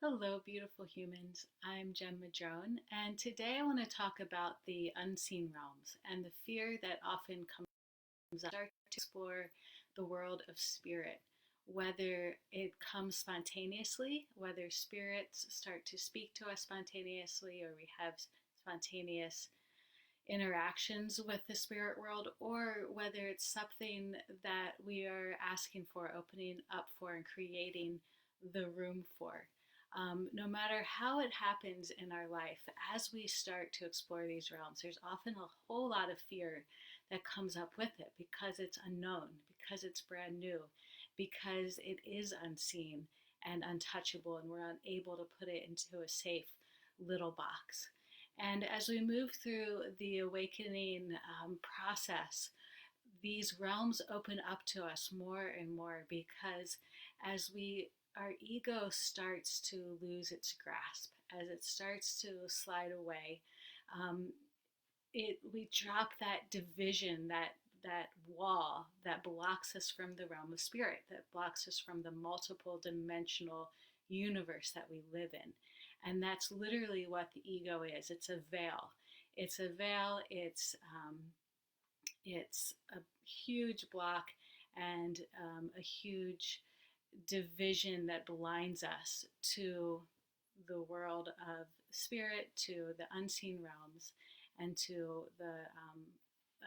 Hello, beautiful humans. I'm Jen Madrone, and today I want to talk about the unseen realms and the fear that often comes up. Start to explore the world of spirit, whether it comes spontaneously, whether spirits start to speak to us spontaneously, or we have spontaneous interactions with the spirit world, or whether it's something that we are asking for, opening up for, and creating the room for. No matter how it happens in our life, as we start to explore these realms, there's often a whole lot of fear that comes up with it because it's unknown, because it's brand new, because it is unseen and untouchable, and we're unable to put it into a safe little box. And as we move through the awakening process, these realms open up to us more and more because as we our ego starts to lose its grasp, as it starts to slide away, um, we drop that division, that wall that blocks us from the realm of spirit, that blocks us from the multiple dimensional universe that we live in. And that's literally what the ego is. It's a veil. It's a veil. It's a huge block and a huge division that blinds us to the world of spirit, to the unseen realms, and to the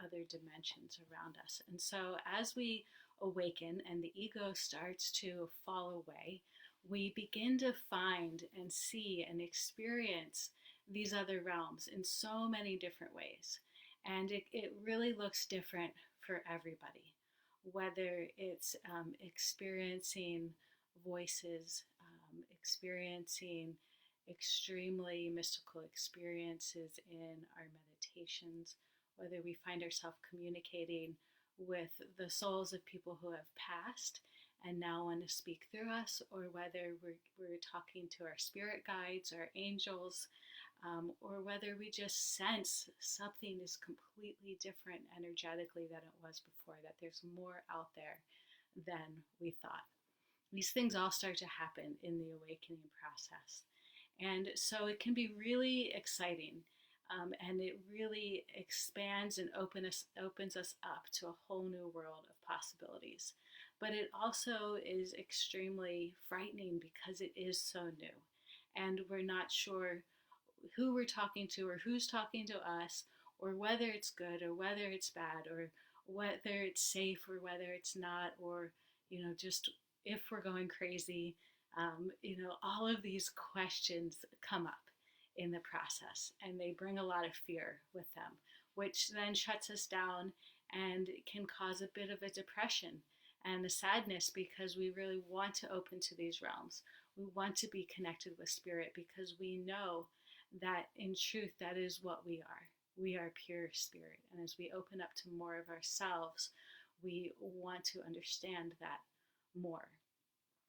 other dimensions around us. And so, as we awaken and the ego starts to fall away, we begin to find and see and experience these other realms in so many different ways. And it really looks different for everybody, whether it's experiencing voices, experiencing extremely mystical experiences in our meditations, whether we find ourselves communicating with the souls of people who have passed and now want to speak through us, or whether we're talking to our spirit guides, our angels, or whether we just sense something is completely different energetically than it was before, that there's more out there than we thought. These things all start to happen in the awakening process. And so it can be really exciting, and it really expands and opens us up to a whole new world of possibilities. But it also is extremely frightening because it is so new. And we're not sure who we're talking to, or who's talking to us, or whether it's good or whether it's bad, or whether it's safe or whether it's not, or just if we're going crazy. All of these questions come up in the process, and they bring a lot of fear with them, which then shuts us down and can cause a bit of a depression and a sadness, because we really want to open to these realms. We want to be connected with spirit because we know that in truth, that is what we are. We are pure spirit. And as we open up to more of ourselves, we want to understand that more.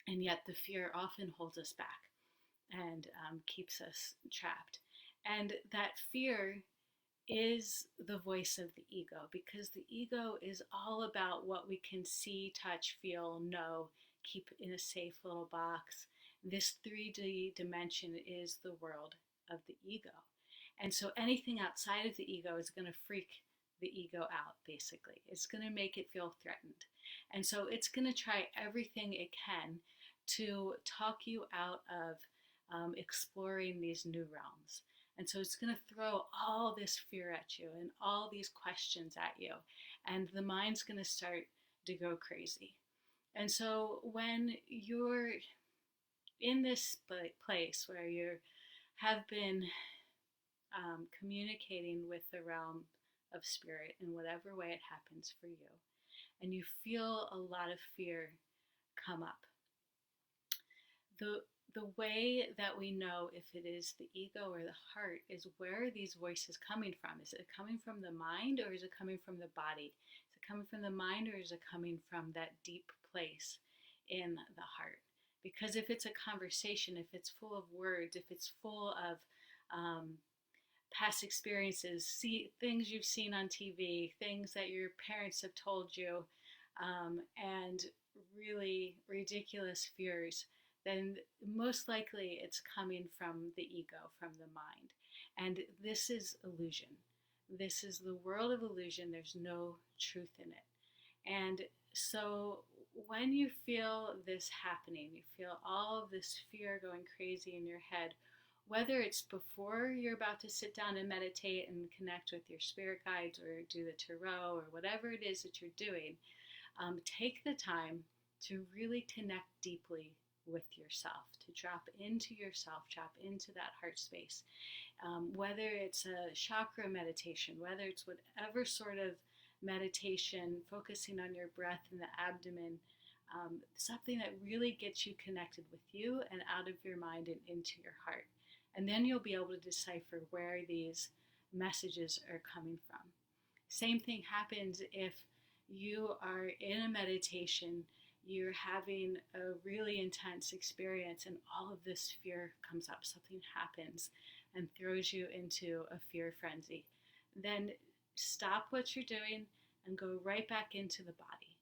And yet the fear often holds us back and keeps us trapped. And that fear is the voice of the ego, because the ego is all about what we can see, touch, feel, know, keep in a safe little box. This 3D dimension is the world of the ego. And so anything outside of the ego is going to freak the ego out, basically. It's going to make it feel threatened. And so it's going to try everything it can to talk you out of exploring these new realms. And so it's going to throw all this fear at you and all these questions at you. And the mind's going to start to go crazy. And so when you're in this place where you have been communicating with the realm of spirit in whatever way it happens for you, and you feel a lot of fear come up, the way that we know if it is the ego or the heart is, where are these voices coming from? Is it coming from the mind, or is it coming from the body? Is it coming from the mind, or is it coming from that deep place in the heart? Because if it's a conversation, if it's full of words, if it's full of past experiences, things you've seen on TV, things that your parents have told you, and really ridiculous fears then most likely it's coming from the ego, from the mind. And this is illusion. This is the world of illusion. There's no truth in it. And so when you feel this happening, you feel all of this fear going crazy in your head, whether it's before you're about to sit down and meditate and connect with your spirit guides or do the tarot or whatever it is that you're doing, take the time to really connect deeply with yourself, to drop into yourself, drop into that heart space. Whether it's a chakra meditation, whether it's whatever sort of meditation, focusing on your breath in the abdomen, something that really gets you connected with you and out of your mind and into your heart. And then you'll be able to decipher where these messages are coming from. Same thing happens if you are in a meditation, you're having a really intense experience, and all of this fear comes up. Something happens and throws you into a fear frenzy. Then stop what you're doing and go right back into the body.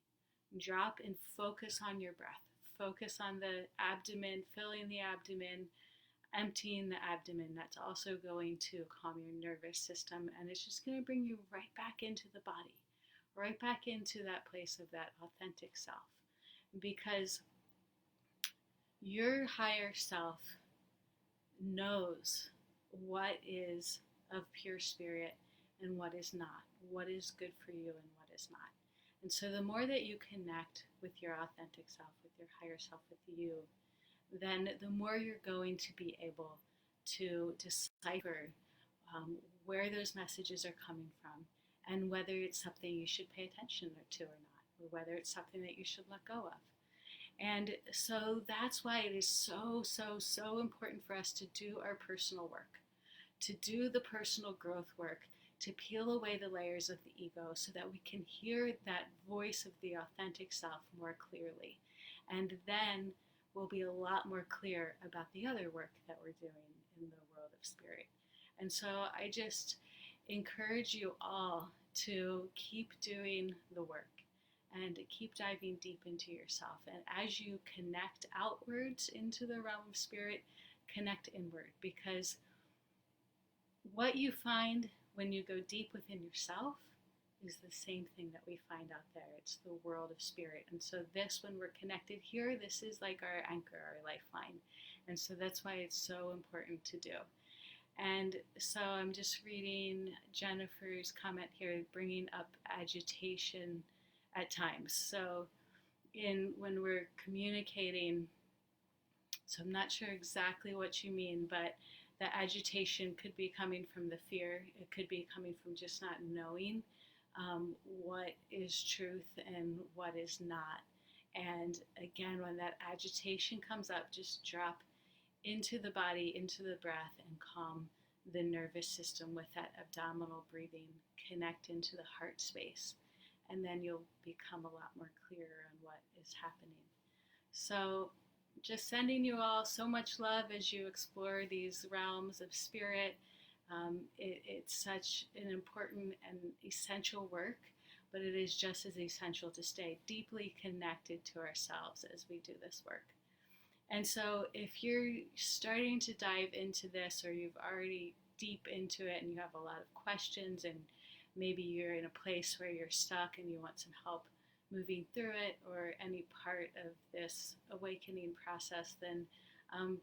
Drop and focus on your breath. Focus on the abdomen, filling the abdomen, emptying the abdomen. That's also going to calm your nervous system, and it's just going to bring you right back into the body, right back into that place of that authentic self. Because your higher self knows what is of pure spirit and what is not, what is good for you and what is not. And so the more that you connect with your authentic self, with your higher self, with you, then the more you're going to be able to decipher where those messages are coming from and whether it's something you should pay attention to or not, or whether it's something that you should let go of. And so that's why it is so important for us to do our personal work, to do the personal growth work, to peel away the layers of the ego so that we can hear that voice of the authentic self more clearly. And then we'll be a lot more clear about the other work that we're doing in the world of spirit. And so I just encourage you all to keep doing the work and keep diving deep into yourself. And as you connect outwards into the realm of spirit, connect inward, because what you find when you go deep within yourself is the same thing that we find out there. It's the world of spirit. And so this, when we're connected here, this is like our anchor, our lifeline. And so that's why it's so important to do. And so I'm just reading Jennifer's comment here, bringing up agitation at times. So when we're communicating, so I'm not sure exactly what you mean, but the agitation could be coming from the fear. It could be coming from just not knowing what is truth and what is not. And again, when that agitation comes up, just drop into the body, into the breath, and calm the nervous system with that abdominal breathing. Connect into the heart space, and then you'll become a lot more clearer on what is happening. So just sending you all so much love as you explore these realms of spirit. It's such an important and essential work, but it is just as essential to stay deeply connected to ourselves as we do this work. And so if you're starting to dive into this, or you've already deep into it and you have a lot of questions, and maybe you're in a place where you're stuck and you want some help moving through it, or any part of this awakening process, then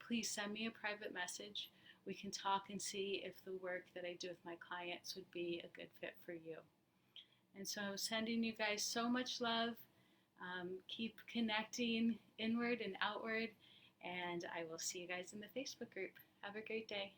please send me a private message. We can talk and see if the work that I do with my clients would be a good fit for you. And so sending you guys so much love. Keep connecting inward and outward, and I will see you guys in the Facebook group. Have a great day.